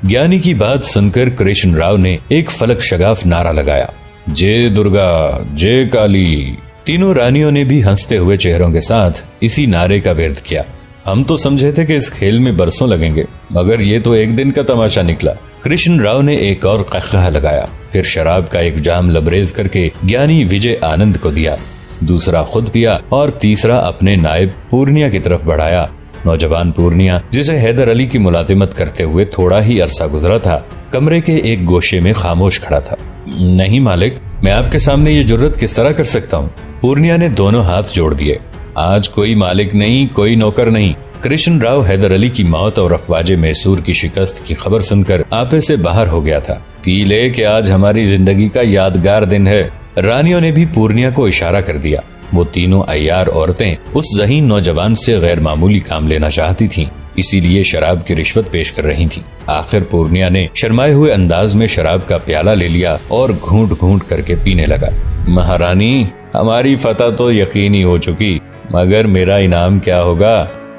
ज्ञानी की बात सुनकर कृष्ण राव ने एक फलक शगाफ नारा लगाया, जय दुर्गा, जय काली। तीनों रानियों ने भी हंसते हुए चेहरों के साथ इसी नारे का विरोध किया। हम तो समझे थे कि इस खेल में बरसों लगेंगे, मगर ये तो एक दिन का तमाशा निकला। कृष्ण राव ने एक और क़हक़हा लगाया, फिर शराब का एक जाम लबरेज करके ज्ञानी विजय आनंद को दिया, दूसरा खुद पिया और तीसरा अपने नायब पूर्णिया की तरफ बढ़ाया। नौजवान पूर्णिया, जिसे हैदर अली की मुलाजिमत करते हुए थोड़ा ही अरसा गुजरा था, कमरे के एक गोशे में खामोश खड़ा था। नहीं मालिक, मैं आपके सामने ये जुर्रत किस तरह कर सकता हूँ। पूर्णिया ने दोनों हाथ जोड़ दिए। आज कोई मालिक नहीं, कोई नौकर नहीं। कृष्ण राव हैदर अली की मौत और अफवाजे मैसूर की शिकस्त की खबर सुनकर आपे से बाहर हो गया था। पी ले कि आज हमारी जिंदगी का यादगार दिन है। रानियों ने भी पूर्णिया को इशारा कर दिया। वो तीनों अय्यार औरतें उस ज़हीन नौजवान से गैर मामूली काम लेना चाहती थीं, इसीलिए शराब की रिश्वत पेश कर रही थीं। आखिर पूर्णिया ने शर्माए हुए अंदाज में शराब का प्याला ले लिया और घूंट घूंट करके पीने लगा। महारानी, हमारी फतह तो यकीनी हो चुकी, मगर मेरा इनाम क्या होगा।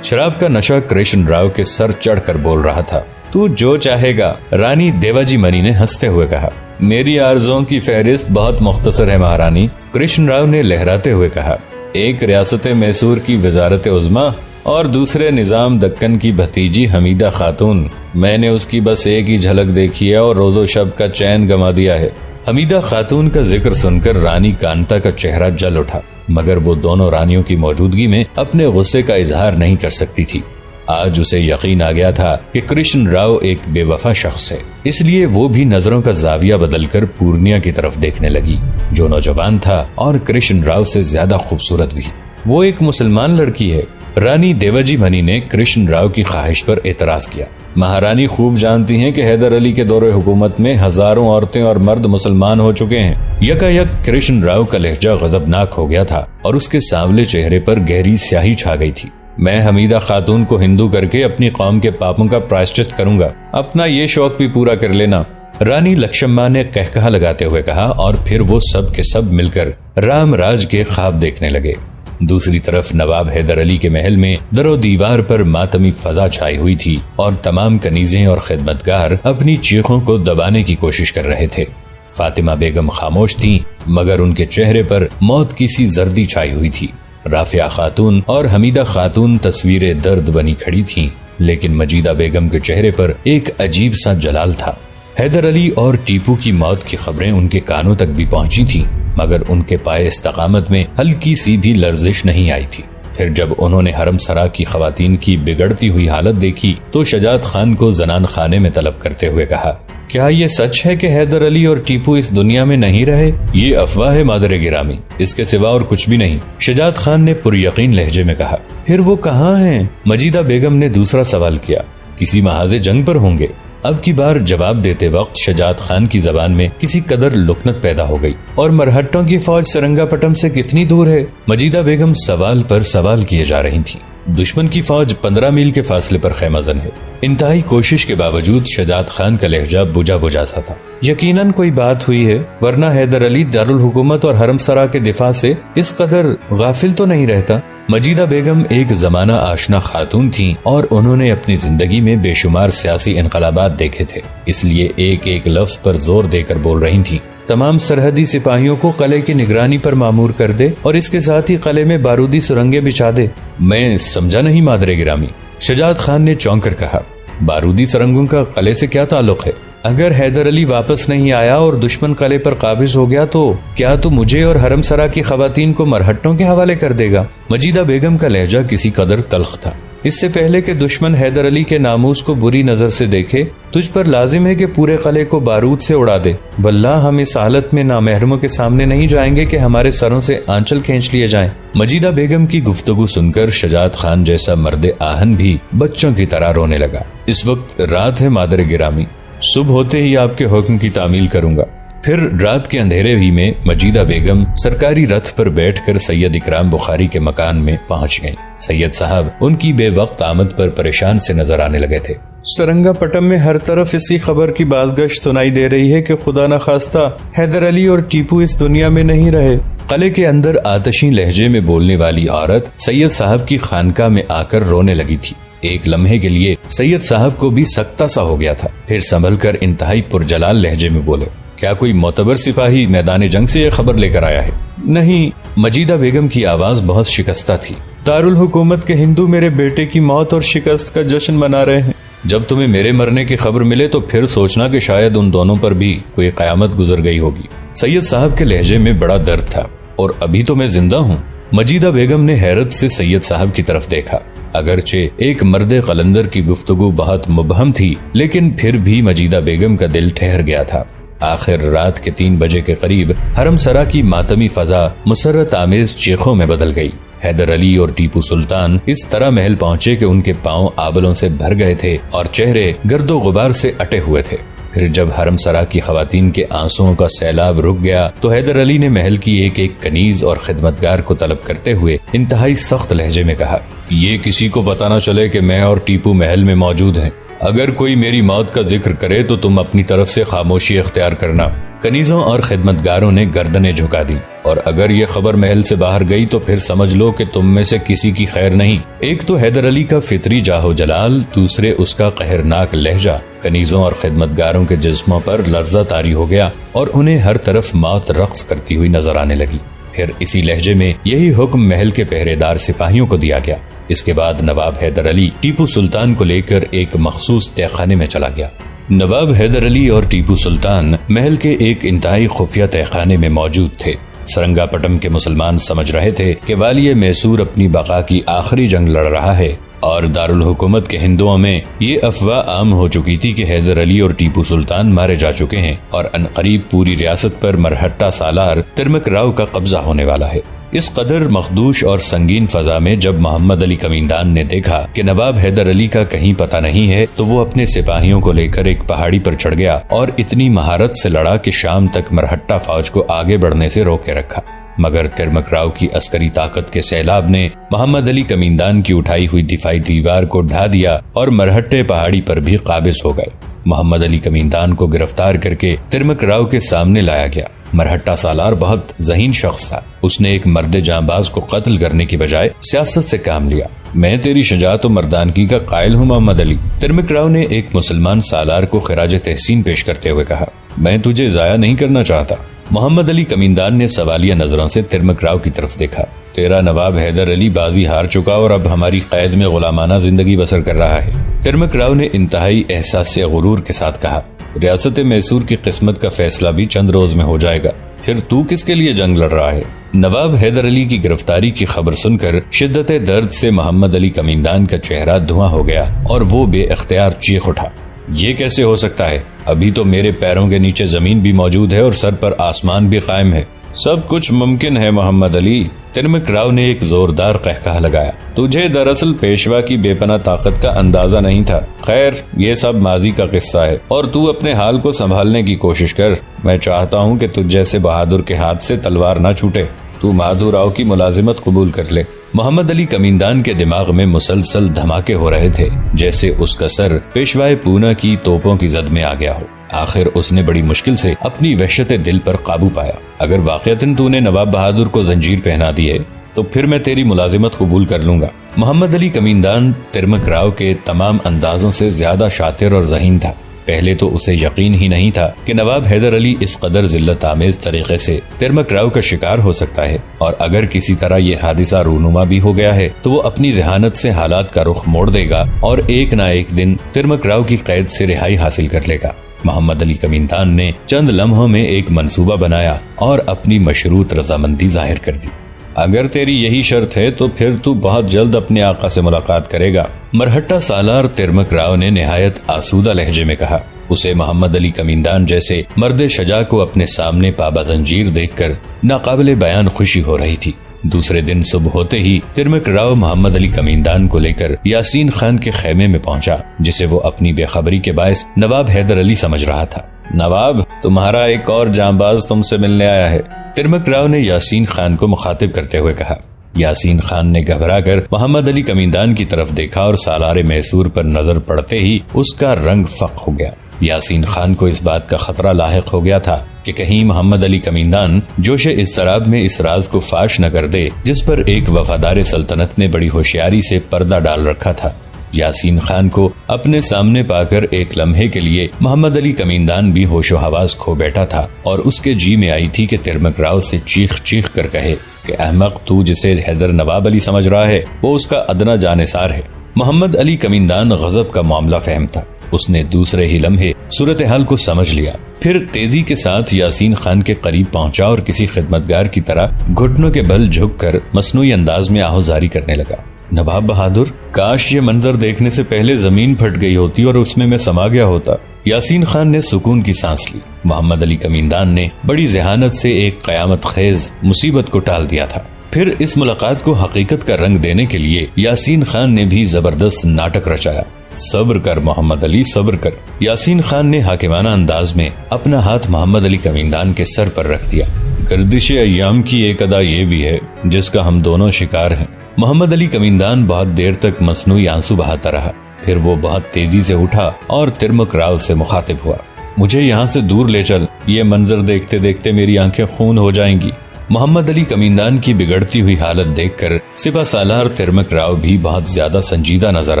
शराब का नशा कृष्ण राव के सर चढ़कर बोल रहा था। तू जो चाहेगा, रानी देवाजी मनी ने हंसते हुए कहा। मेरी आरज़ुओं की फहरिस्त बहुत मुख्तसर है महारानी, कृष्ण राव ने लहराते हुए कहा। एक रियासत मैसूर की वजारत उज़्मा और दूसरे निजाम दक्कन की भतीजी हमीदा खातून। मैंने उसकी बस एक ही झलक देखी है और रोजो शब का चैन गंवा दिया है। हमीदा खातून का जिक्र सुनकर रानी कांता का चेहरा जल उठा, मगर वो दोनों रानियों की मौजूदगी में अपने गुस्से का इजहार नहीं कर सकती थी। आज उसे यकीन आ गया था कि कृष्ण राव एक बेवफा शख्स है, इसलिए वो भी नजरों का जाविया बदलकर पूर्णिया की तरफ देखने लगी, जो नौजवान था और कृष्ण राव से ज्यादा खूबसूरत भी। वो एक मुसलमान लड़की है। रानी देवाजी मनी ने कृष्ण राव की ख्वाहिश पर एतराज किया। महारानी खूब जानती हैं कि हैदर अली के दौरे हुकूमत में हजारों औरतें और मर्द मुसलमान हो चुके हैं। यकायक कृष्ण राव का लहजा गजबनाक हो गया था और उसके सांवले चेहरे पर गहरी स्याही छा गई थी। मैं हमीदा खातून को हिंदू करके अपनी कौम के पापों का प्रायश्चित करूंगा, अपना ये शौक भी पूरा कर लेना, रानी लक्ष्मम्मा ने कहकहा लगाते हुए कहा। और फिर वो सब के सब मिलकर राम राज के ख्वाब देखने लगे। दूसरी तरफ नवाब हैदर अली के महल में दरो दीवार पर मातमी फजा छाई हुई थी और तमाम कनीजें और खिदमतगार अपनी चीखों को दबाने की कोशिश कर रहे थे। फातिमा बेगम खामोश थी, मगर उनके चेहरे पर मौत की सी जर्दी छाई हुई थी। राफिया खातून और हमीदा खातून तस्वीरें दर्द बनी खड़ी थीं, लेकिन मजीदा बेगम के चेहरे पर एक अजीब सा जलाल था। हैदर अली और टीपू की मौत की खबरें उनके कानों तक भी पहुंची थीं, मगर उनके पाए इस्तकामत में हल्की सी भी लर्जिश नहीं आई थी। फिर जब उन्होंने हरम सरा की खवातीन की बिगड़ती हुई हालत देखी तो शजात खान को जनान खाने में तलब करते हुए कहा, क्या ये सच है कि हैदर अली और टीपू इस दुनिया में नहीं रहे? ये अफवाह है मादर गिरामी, इसके सिवा और कुछ भी नहीं, शजात खान ने पुरयकीन लहजे में कहा। फिर वो कहाँ हैं? मजीदा बेगम ने दूसरा सवाल किया। किसी महाजे जंग पर होंगे। अब की बार जवाब देते वक्त शजात खान की जबान में किसी कदर लुकनत पैदा हो गई। और मरहट्टों की फौज सरंगापटम से कितनी दूर है? मजीदा बेगम सवाल पर सवाल किए जा रही थी। दुश्मन की फौज 15 मील के फासले पर खैमजन है। इंतहाई कोशिश के बावजूद शजात खान का लहजा बुझा बुझा सा था। यकीनन कोई बात हुई है, वरना हैदर अली दारुल हुकूमत और हरम सरा के दिफा से इस कदर गाफिल तो नहीं रहता। मजीदा बेगम एक जमाना आशना खातून थीं और उन्होंने अपनी जिंदगी में बेशुमार सियासी इनकलाबात देखे थे, इसलिए एक एक लफ्ज पर जोर देकर बोल रही थीं। तमाम सरहदी सिपाहियों को कले की निगरानी पर मामूर कर दे और इसके साथ ही कले में बारूदी सुरंगें बिछा दे। मैं समझा नहीं मादरे गिरामी, शजात खान ने चौंक कर कहा। बारूदी सुरंगों का कले से क्या ताल्लुक है? अगर हैदर अली वापस नहीं आया और दुश्मन कले पर काबिज हो गया तो क्या तू मुझे और हरम सरा की खवातीन को मरहट्टों के हवाले कर देगा? मजीदा बेगम का लहजा किसी कदर तल्ख था। इससे पहले कि दुश्मन हैदर अली के नामूस को बुरी नजर से देखे, तुझ पर लाजिम है कि पूरे कले को बारूद से उड़ा दे, वल्लाह हम इस हालत में नामहरमों के सामने नहीं जाएंगे कि हमारे सरों से आंचल खींच लिए जाएं। मजीदा बेगम की गुफ्तगू सुनकर शजात खान जैसा मर्द आहन भी बच्चों की तरह रोने लगा। इस वक्त रात है मादर गिरामी, सुबह होते ही आपके हुक्म की तामील करूंगा। फिर रात के अंधेरे ही में मजीदा बेगम सरकारी रथ पर बैठकर सैयद इकराम बुखारी के मकान में पहुंच गईं। सैयद साहब उनकी बेवक्त आमद पर परेशान से नजर आने लगे थे। सरंगापटम में हर तरफ इसी खबर की बाज़गश्त सुनाई दे रही है कि खुदा न खास्ता हैदर अली और टीपू इस दुनिया में नहीं रहे। कले के अंदर आतशी लहजे में बोलने वाली औरत सैयद साहब की खानका में आकर रोने लगी थी। एक लम्हे के लिए सैयद साहब को भी सख्ता सा हो गया था। फिर संभल कर इंतहाई पुरजलाल लहजे में बोले, क्या कोई मोतबर सिपाही मैदान जंग से ये खबर लेकर आया है? नहीं। मजीदा बेगम की आवाज बहुत शिकस्ता थी। दारुल हुकूमत के हिंदू मेरे बेटे की मौत और शिकस्त का जश्न मना रहे हैं। जब तुम्हें मेरे मरने की खबर मिले तो फिर सोचना कि शायद उन दोनों पर भी कोई कयामत गुजर गई होगी। सैयद साहब के लहजे में बड़ा दर्द था। और अभी तो मैं जिंदा हूँ। मजीदा बेगम ने हैरत से सैयद साहब की तरफ देखा। अगरचे एक मर्दे कलंदर की गुफ्तगू बहुत मुबहम थी, लेकिन फिर भी मजीदा बेगम का दिल ठहर गया था। आखिर रात के 3 बजे के करीब हरमसरा की मातमी फजा मुसर्रत आमेज चीखों में बदल गई। हैदर अली और टीपू सुल्तान इस तरह महल पहुंचे कि उनके पांव आबलों से भर गए थे और चेहरे गर्दो गुबार से अटे हुए थे। फिर जब हरमसरा की खवातीन के आंसुओं का सैलाब रुक गया तो हैदर अली ने महल की एक एक कनीज और खिदमतगार को तलब करते हुए इंतहाई सख्त लहजे में कहा, ये किसी को पता न चले कि मैं और टीपू महल में मौजूद हैं। अगर कोई मेरी मौत का जिक्र करे तो तुम अपनी तरफ से खामोशी अख्तियार करना। कनीजों और खिदमतगारों ने गर्दनें झुका दी। और अगर ये खबर महल से बाहर गई तो फिर समझ लो कि तुम में से किसी की खैर नहीं। एक तो हैदर अली का फितरी जाहो जलाल, दूसरे उसका कहरनाक लहजा कनीजों और खिदमतगारों के जिस्मों पर लर्जा तारी हो गया और उन्हें हर तरफ मौत रक्स करती हुई नजर आने लगी। फिर इसी लहजे में यही हुक्म महल के पहरेदार सिपाहियों को दिया गया। इसके बाद नवाब हैदर अली टीपू सुल्तान को लेकर एक मखसूस तहखाने में चला गया। नवाब हैदर अली और टीपू सुल्तान महल के एक इंतहाई खुफिया तहखाने में मौजूद थे। सरंगापटम के मुसलमान समझ रहे थे कि वालिय मैसूर अपनी बका की आखिरी जंग लड़ रहा है और दारुल हुकूमत के हिंदुओं में ये अफवाह आम हो चुकी थी कि हैदर अली और टीपू सुल्तान मारे जा चुके हैं और अनकरीब पूरी रियासत पर मरहट्टा सालार तिरमक राव का कब्जा होने वाला है। इस कदर मखदूश और संगीन फजा में जब मोहम्मद अली कमींदान ने देखा कि नवाब हैदर अली का कहीं पता नहीं है तो वो अपने सिपाहियों को लेकर एक पहाड़ी पर चढ़ गया और इतनी महारत से लड़ा कि शाम तक मरहट्टा फौज को आगे बढ़ने से रोके रखा। मगर तिरमक राव की अस्करी ताकत के सैलाब ने मोहम्मद अली कमींदान की उठाई हुई दिफाई दीवार को ढा दिया और मरहट्टे पहाड़ी पर भी काबिज हो गए। मोहम्मद अली कमींदान को गिरफ्तार करके तिरमक राव के सामने लाया गया। मरहट्टा सालार बहुत ज़हीन शख्स था। उसने एक मर्दे जांबाज को कत्ल करने की बजाय सियासत से काम लिया। मैं तेरी शुजाअत और मर्दानगी का कायल हूँ मोहम्मद अली। तिरमक राव ने एक मुसलमान सालार को खिराज तहसीन पेश करते हुए कहा, मैं तुझे जाया नहीं करना चाहता। मोहम्मद अली कमींदान ने सवालिया नजरों से तिरमक राव की तरफ देखा। तेरा नवाब हैदर अली बाजी हार चुका और अब हमारी कैद में गुलामाना जिंदगी बसर कर रहा है। तिरमक राव ने इंतहाई एहसास से गुरूर के साथ कहा, रियासत मैसूर की किस्मत का फैसला भी चंद रोज में हो जाएगा। फिर तू किसके लिए जंग लड़ रहा है? नवाब हैदर अली की गिरफ्तारी की खबर सुनकर शिद्दत दर्द से मोहम्मद अली कमींदान का चेहरा धुआं हो गया और वो बेअख्तियार चीख उठा, ये कैसे हो सकता है? अभी तो मेरे पैरों के नीचे जमीन भी मौजूद है और सर पर आसमान भी कायम है। सब कुछ मुमकिन है मोहम्मद अली। तिरमक राव ने एक जोरदार कहकहा लगाया, तुझे दरअसल पेशवा की बेपना ताकत का अंदाजा नहीं था। खैर, ये सब माजी का किस्सा है और तू अपने हाल को संभालने की कोशिश कर। मैं चाहता हूँ कि तुझ जैसे बहादुर के हाथ से तलवार न छूटे। तू माधु राव की मुलाजिमत कबूल कर ले। मोहम्मद अली कमींदान के दिमाग में मुसलसल धमाके हो रहे थे, जैसे उसका सर पेशवाए पूना की तोपों की जद में आ गया हो। आखिर उसने बड़ी मुश्किल से अपनी वहशत दिल पर काबू पाया। अगर वाकईतन तूने नवाब बहादुर को जंजीर पहना दी है तो फिर मैं तेरी मुलाजिमत कबूल कर लूंगा। मोहम्मद अली कमींदान तिरमक राव के तमाम अंदाजों से ज्यादा शातिर और ज़हीन था। पहले तो उसे यकीन ही नहीं था कि नवाब हैदर अली इस कदर जिल्लत आमेज तरीके से तिरमक राव का शिकार हो सकता है, और अगर किसी तरह ये हादिसा रूनुमा भी हो गया है तो वो अपनी जहानत से हालात का रुख मोड़ देगा और एक न एक दिन तिरमक राव की कैद से रिहाई हासिल कर लेगा। मोहम्मद अली कमींदान ने चंद लम्हों में एक मंसूबा बनाया और अपनी मशरूत रजामंदी जाहिर कर दी। अगर तेरी यही शर्त है तो फिर तू बहुत जल्द अपने आका से मुलाकात करेगा। मरहट्टा सालार तिरमक राव ने निहायत आसूदा लहजे में कहा। उसे मोहम्मद अली कमींदान जैसे मर्द शजा को अपने सामने पाबा जंजीर देखकर नाकाबिले बयान खुशी हो रही थी। दूसरे दिन सुबह होते ही तिरमक राव मोहम्मद अली कमींदान को लेकर यासीन खान के खेमे में पहुंचा, जिसे वो अपनी बेखबरी के बायस नवाब हैदर अली समझ रहा था। नवाब, तुम्हारा एक और जांबाज तुमसे मिलने आया है, तिरमक राव ने यासीन खान को मुखातिब करते हुए कहा। यासीन खान ने घबराकर मोहम्मद अली कमींदान की तरफ देखा और सालारे मैसूर पर नजर पड़ते ही उसका रंग फक हो गया। यासीन खान को इस बात का खतरा लाहिक हो गया था कि कहीं मोहम्मद अली कमींदान जोशे इज़्तिराब में इस राज को फाश न कर दे जिस पर एक वफादार सल्तनत ने बड़ी होशियारी से पर्दा डाल रखा था। यासीन खान को अपने सामने पाकर एक लम्हे के लिए मोहम्मद अली कमीनदान भी होशो हवास खो बैठा था और उसके जी में आई थी कि तिरमक राव से चीख चीख कर कहे कि अहमक, तू जिसे हैदर नवाब अली समझ रहा है वो उसका अदना जानिसार है। मोहम्मद अली कमीनदान गजब का मामला फहम था। उसने दूसरे ही लम्हे सूरत हाल को समझ लिया। फिर तेजी के साथ यासीन खान के करीब पहुंचा और किसी खिदमतगार की तरह घुटनों के बल झुककर मसनूई अंदाज में आहुजारी करने लगा। नवाब बहादुर, काश ये मंजर देखने से पहले जमीन फट गई होती और उसमें मैं समा गया होता। यासीन खान ने सुकून की सांस ली। मोहम्मद अली कमीनदान ने बड़ी जहानत से एक कयामत खेज मुसीबत को टाल दिया था। फिर इस मुलाकात को हकीकत का रंग देने के लिए यासीन खान ने भी जबरदस्त नाटक रचाया। सब्र कर मोहम्मद अली, सब्र कर। यासीन खान ने हाकिमाना अंदाज में अपना हाथ मोहम्मद अली कमीनदान के सर पर रख दिया। गर्दिश अय्याम की एक अदा ये भी है जिसका हम दोनों शिकार हैं। मोहम्मद अली कमीनदान बहुत देर तक मसनूई आंसू बहाता रहा। फिर वो बहुत तेजी से उठा और तिरमक राव से मुखातिब हुआ। मुझे यहाँ से दूर ले चल, ये मंजर देखते देखते मेरी आंखें खून हो जाएंगी। मोहम्मद अली कमीनदान की बिगड़ती हुई हालत देखकर सिपा सालार तिरमक राव भी बहुत ज्यादा संजीदा नजर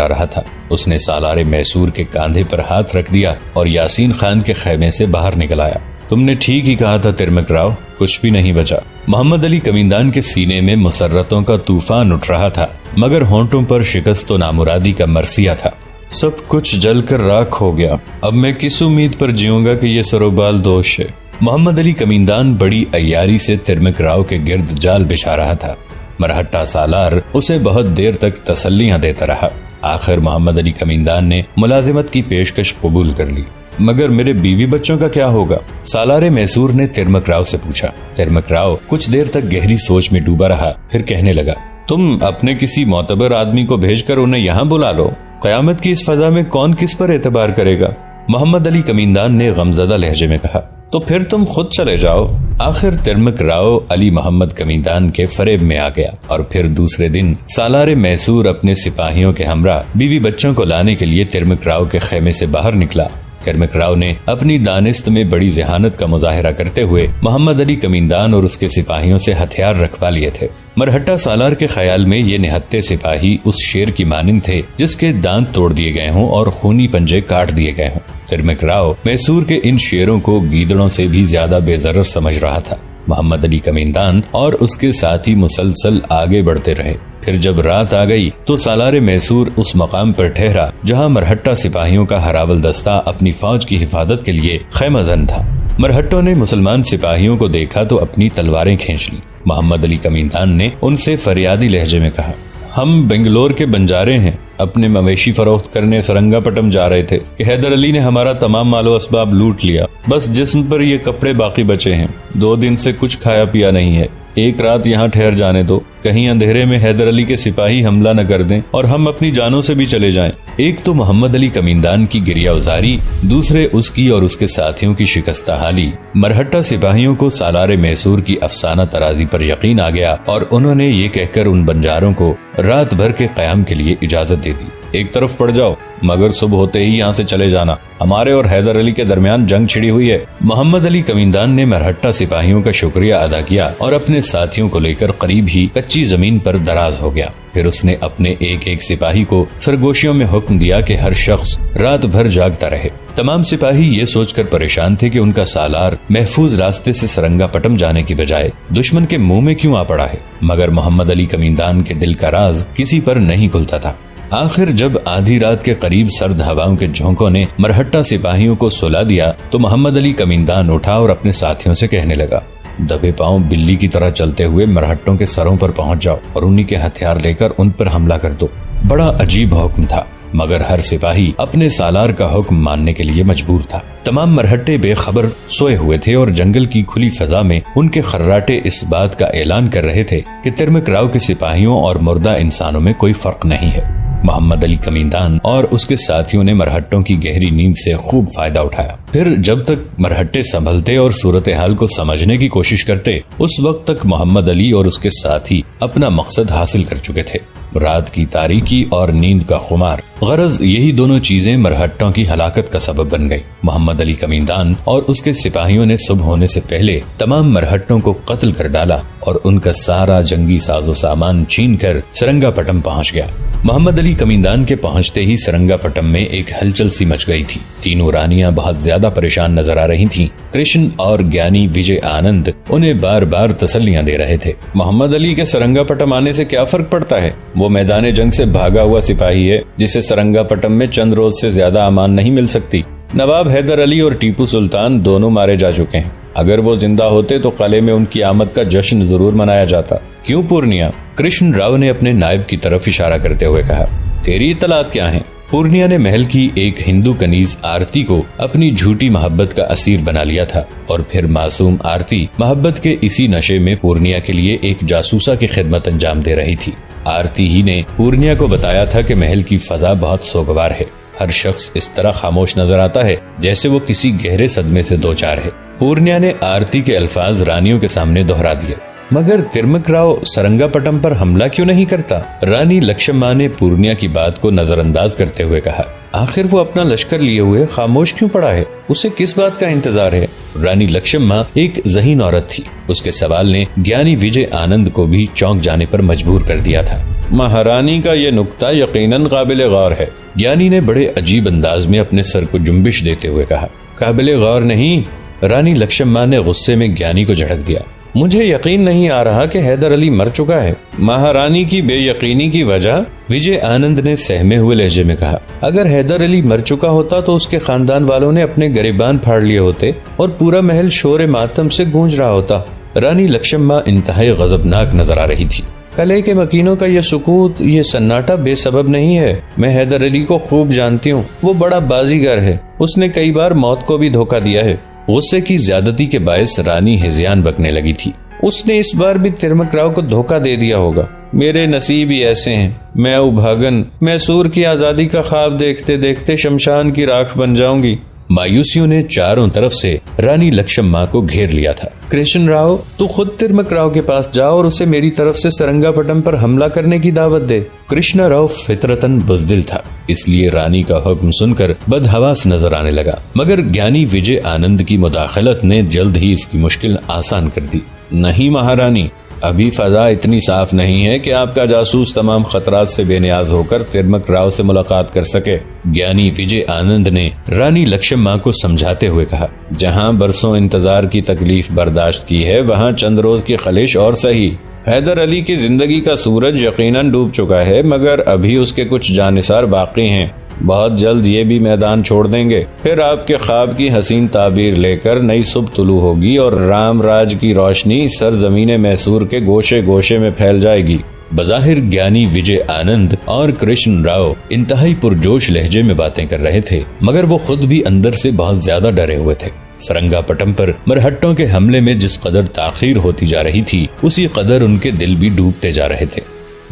आ रहा था। उसने सालार मैसूर के कांधे पर हाथ रख दिया और यासीन खान के खेमे से बाहर निकल आया। तुमने ठीक ही कहा था तिरमक राव, कुछ भी नहीं बचा। मोहम्मद अली कमीनदान के सीने में मुसर्रतों का तूफान उठ रहा था, मगर होंठों पर शिकस्त नामुरादी का मरसिया था। सब कुछ जलकर राख हो गया। अब मैं किस उम्मीद पर जीऊंगा कि ये सरोबाल दोष है। मोहम्मद अली कमीनदान बड़ी अय्यारी से तिरमक राव के गिर्द जाल बिछा रहा था। मरहट्टा सालार उसे बहुत देर तक तसल्लियां देता रहा। आखिर मोहम्मद अली कमीनदान ने मुलाजिमत की पेशकश कबूल कर ली। मगर मेरे बीवी बच्चों का क्या होगा? सालारे मैसूर ने तिरमक राव से पूछा। तिरमक राव कुछ देर तक गहरी सोच में डूबा रहा, फिर कहने लगा, तुम अपने किसी मोतबर आदमी को भेजकर उन्हें यहाँ बुला लो। कयामत की इस फजा में कौन किस पर एतबार करेगा? मोहम्मद अली कमीनदान ने गमजदा लहजे में कहा। तो फिर तुम खुद चले जाओ। आखिर तिरमक राव अली मोहम्मद कमीनदान के फरेब में आ गया और फिर दूसरे दिन सालारे मैसूर अपने सिपाहियों के हमरा बीवी बच्चों को लाने के लिए तिरमक राव के खेमे से बाहर निकला। तिरमक राव ने अपनी दानिस्त में बड़ी जहानत का मुजाहिरा करते हुए मोहम्मद अली कमीनदान और उसके सिपाहियों से हथियार रखवा लिए थे। मरहट्टा सालार के ख्याल में ये निहत्ते सिपाही उस शेर की मानिंद थे जिसके दांत तोड़ दिए गए हों और खूनी पंजे काट दिए गए हों। तिरमक राव मैसूर के इन शेरों को गीदड़ों से भी ज्यादा बेजरर समझ रहा था। मोहम्मद अली कमीनदान और उसके साथी मुसलसल आगे बढ़ते रहे। फिर जब रात आ गई तो सालारे मैसूर उस मकाम पर ठहरा जहां मरहट्टा सिपाहियों का हरावल दस्ता अपनी फौज की हिफाजत के लिए खैमजन था। मरहट्टों ने मुसलमान सिपाहियों को देखा तो अपनी तलवारें खींच ली। मोहम्मद अली कमीनदान ने उनसे फरियादी लहजे में कहा, हम बेंगलोर के बंजारे हैं, अपने मवेशी फरोख्त करने सरंगापटम जा रहे थे कि हैदर अली ने हमारा तमाम मालो असबाब लूट लिया। बस जिस्म पर ये कपड़े बाकी बचे हैं। 2 दिन से कुछ खाया पिया नहीं है। एक रात यहाँ ठहर जाने दो, कहीं अंधेरे में हैदर अली के सिपाही हमला न कर दें और हम अपनी जानों से भी चले जाएं। एक तो मोहम्मद अली कमीनदान की गिरिया उजारी, दूसरे उसकी और उसके साथियों की शिकस्ता हाली। मरहट्टा सिपाहियों को सालारे मैसूर की अफसाना तराजी पर यकीन आ गया और उन्होंने ये कहकर उन बंजारों को रात भर के कयाम के लिए इजाजत दे दी। एक तरफ पड़ जाओ, मगर सुबह होते ही यहाँ से चले जाना। हमारे और हैदर अली के दरमियान जंग छिड़ी हुई है। मोहम्मद अली कमीनदान ने मरहट्टा सिपाहियों का शुक्रिया अदा किया और अपने साथियों को लेकर करीब ही कच्ची जमीन पर दराज हो गया। फिर उसने अपने एक एक सिपाही को सरगोशियों में हुक्म दिया कि हर शख्स रात भर जागता रहे। तमाम सिपाही ये सोचकर परेशान थे कि उनका सालार महफूज रास्ते से सरंगापटम जाने की बजाय दुश्मन के मुंह में क्यों आ पड़ा है। मगर मोहम्मद अली कमीनदान के दिल का राज किसी पर नहीं खुलता था। आखिर जब आधी रात के करीब सर्द हवाओं के झोंकों ने मरहट्टा सिपाहियों को सुला दिया तो मोहम्मद अली कमीनदान उठा और अपने साथियों से कहने लगा, दबे पांव बिल्ली की तरह चलते हुए मरहट्टों के सरों पर पहुंच जाओ और उन्हीं के हथियार लेकर उन पर हमला कर दो। बड़ा अजीब हुक्म था, मगर हर सिपाही अपने सालार का हुक्म मानने के लिए मजबूर था। तमाम मरहट्टे बेखबर सोए हुए थे और जंगल की खुली फजा में उनके खर्राटे इस बात का ऐलान कर रहे थे कि तिरमक राव के सिपाहियों और मुर्दा इंसानों में कोई फर्क नहीं है। मोहम्मद अली कमीनदान और उसके साथियों ने मरहट्टों की गहरी नींद से खूब फायदा उठाया। फिर जब तक मरहट्टे संभलते और सूरत हाल को समझने की कोशिश करते, उस वक्त तक मोहम्मद अली और उसके साथी अपना मकसद हासिल कर चुके थे। रात की तारीकी और नींद का खुमार। गरज यही दोनों चीजें मरहट्टों की हलाकत का सबब बन गई। मोहम्मद अली कमींदान और उसके सिपाहियों ने सुबह होने से पहले तमाम मरहट्टों को कत्ल कर डाला और उनका सारा जंगी साजो सामान छीन कर सरंगापटम पहुँच गया। मोहम्मद अली कमींदान के पहुंचते ही सरंगापटम में एक हलचल सी मच गई थी। तीनों रानियां बहुत ज्यादा परेशान नजर आ रही थीं। कृष्ण और ज्ञानी विजय आनंद उन्हें बार बार तसल्लियां दे रहे थे। मोहम्मद अली के सरंगापटम आने से क्या फर्क पड़ता है? वो मैदान जंग से भागा हुआ सिपाही है जिसे सरंगापटम में चंद रोज से ज्यादा अमान नहीं मिल सकती। नवाब हैदर अली और टीपू सुल्तान दोनों मारे जा चुके हैं। अगर वो जिंदा होते तो किले में उनकी आमद का जश्न जरूर मनाया जाता। क्यों पूर्णिया? कृष्ण राव ने अपने नायब की तरफ इशारा करते हुए कहा। तेरी इत्तलात क्या है? पूर्णिया ने महल की एक हिंदू कनीज आरती को अपनी झूठी मोहब्बत का असीर बना लिया था और फिर मासूम आरती मोहब्बत के इसी नशे में पूर्णिया के लिए एक जासूसा की खिदमत अंजाम दे रही थी। आरती ही ने पूर्णिया को बताया था कि महल की फजा बहुत सोगवार है। हर शख्स इस तरह खामोश नजर आता है जैसे वो किसी गहरे सदमे से दो चार है। पूर्णिया ने आरती के अल्फाज रानियों के सामने दोहरा दिए। मगर तिरमक राव सरंगापटम पर हमला क्यों नहीं करता? रानी लक्ष्मम्मा ने पूर्णिया की बात को नजरअंदाज करते हुए कहा। आखिर वो अपना लश्कर लिए हुए खामोश क्यों पड़ा है? उसे किस बात का इंतजार है? रानी लक्ष्मम्मा एक ज़हीन औरत थी। उसके सवाल ने ज्ञानी विजय आनंद को भी चौंक जाने पर मजबूर कर दिया था। महारानी का ये नुक्ता यकीनन काबिल गौर है। ज्ञानी ने बड़े अजीब अंदाज में अपने सर को जुम्बिश देते हुए कहा। काबिल गौर नहीं, रानी लक्ष्मम्मा ने गुस्से में ज्ञानी को झड़क दिया। मुझे यकीन नहीं आ रहा कि हैदर अली मर चुका है। महारानी की बेयकीनी की वजह? विजय आनंद ने सहमे हुए लहजे में कहा। अगर हैदर अली मर चुका होता तो उसके खानदान वालों ने अपने गरिबान फाड़ लिए होते और पूरा महल शोर मातम से गूंज रहा होता। रानी लक्ष्मम्मा इंतहाई गजबनाक नजर आ रही थी। कले के मकीनों का ये सुकूत, ये सन्नाटा बेसबब नहीं है। मैं हैदर अली को खूब जानती हूँ। वो बड़ा बाजीगर है। उसने कई बार मौत को भी धोखा दिया है। गुस्से की ज्यादती के बायस रानी हिजियान बकने लगी थी। उसने इस बार भी तिरमक राव को धोखा दे दिया होगा। मेरे नसीब ही ऐसे हैं। मैं उभागन मैसूर की आजादी का ख्वाब देखते देखते शमशान की राख बन जाऊंगी। मायूसियों ने चारों तरफ से रानी लक्ष्मम्मा को घेर लिया था। कृष्ण राव, तू खुद तिरमक राव के पास जा और उसे मेरी तरफ से सरंगापटम पर हमला करने की दावत दे। कृष्ण राव फितरतन बुज़दिल था, इसलिए रानी का हुक्म सुनकर बदहवास नजर आने लगा। मगर ज्ञानी विजय आनंद की मुदाखलत ने जल्द ही इसकी मुश्किल आसान कर दी। नहीं महारानी, अभी फजा इतनी साफ नहीं है कि आपका जासूस तमाम खतरात से बेनियाज होकर तिरमक राव से मुलाकात कर सके। ज्ञानी विजय आनंद ने रानी लक्ष्मम्मा को समझाते हुए कहा। जहां बरसों इंतजार की तकलीफ बर्दाश्त की है, वहां चंद रोज की खलिश और सही। हैदर अली की जिंदगी का सूरज यकीनन डूब चुका है, मगर अभी उसके कुछ जानिसार बाकी हैं। बहुत जल्द ये भी मैदान छोड़ देंगे। फिर आपके ख्वाब की हसीन ताबीर लेकर नई सुबह तुलू होगी और राम राज की रोशनी सरजमीन मैसूर के गोशे गोशे में फैल जाएगी। बज़ाहिर ज्ञानी विजय आनंद और कृष्ण राव इंतहाई पुरजोश लहजे में बातें कर रहे थे, मगर वो खुद भी अंदर से बहुत ज्यादा डरे हुए थे। सरंगापटम पर मरहट्टों के हमले में जिस कदर ताखीर होती जा रही थी, उसी कदर उनके दिल भी डूबते जा रहे थे।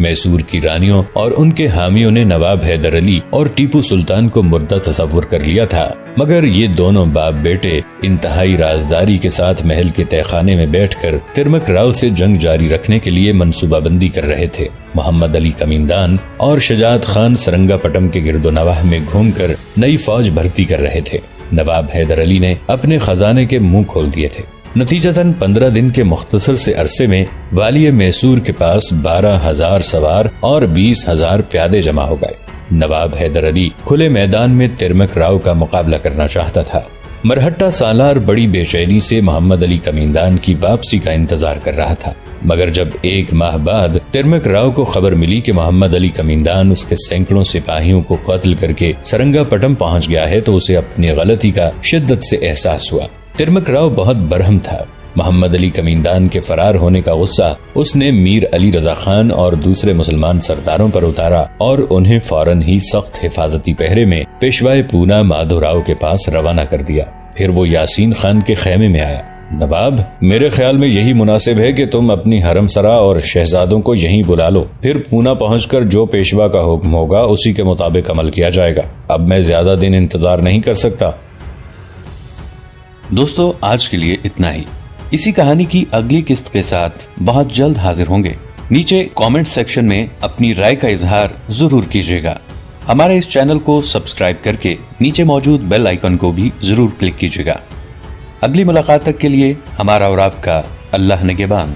मैसूर की रानियों और उनके हामियों ने नवाब हैदर अली और टीपू सुल्तान को मुर्दा तस्वुर कर लिया था, मगर ये दोनों बाप बेटे इंतहाई राजदारी के साथ महल के तहखाने में बैठकर तिरमक राव से जंग जारी रखने के लिए मंसूबाबंदी कर रहे थे। मोहम्मद अली कमींदान और शजात खान सरंगापटम के गिरदोनवाह में घूमकर नई फौज भर्ती कर रहे थे। नवाब हैदर अली ने अपने खजाने के मुंह खोल दिए थे। नतीजतन 15 दिन के मुख्तसर से अरसे में वाली मैसूर के पास 12,000 सवार और 20,000 प्यादे जमा हो गए। नवाब हैदर अली खुले मैदान में तिरमक राव का मुकाबला करना चाहता था। मरहट्टा सालार बड़ी बेचैनी से मोहम्मद अली कमींदान की वापसी का इंतजार कर रहा था, मगर जब एक माह बाद तिरमक राव को खबर मिली कि मोहम्मद अली कमींदान उसके सैकड़ों सिपाहियों को कत्ल करके सरंगापटम पहुंच गया है, तो उसे अपनी गलती का शिद्दत से एहसास हुआ। तिरमक राव बहुत बरहम था। मोहम्मद अली कमींदान के फरार होने का गुस्सा उसने मीर अली रजा खान और दूसरे मुसलमान सरदारों पर उतारा और उन्हें फौरन ही सख्त हिफाजती पहरे में पेशवाए पूना माधोराव के पास रवाना कर दिया। फिर वो यासीन खान के खेमे में आया। नवाब, मेरे ख्याल में यही मुनासिब है कि तुम अपनी हरमसरा और शहजादों को यहीं बुला लो। फिर पूना पहुंचकर जो पेशवा का हुक्म होगा उसी के मुताबिक अमल किया जाएगा। अब मैं ज्यादा दिन इंतजार नहीं कर सकता। दोस्तों, आज के लिए इतना ही। इसी कहानी की अगली किस्त के साथ बहुत जल्द हाजिर होंगे। नीचे कमेंट सेक्शन में अपनी राय का इजहार जरूर कीजिएगा। हमारे इस चैनल को सब्सक्राइब करके नीचे मौजूद बेल आइकन को भी जरूर क्लिक कीजिएगा। अगली मुलाकात तक के लिए हमारा और आपका अल्लाह निगहबान।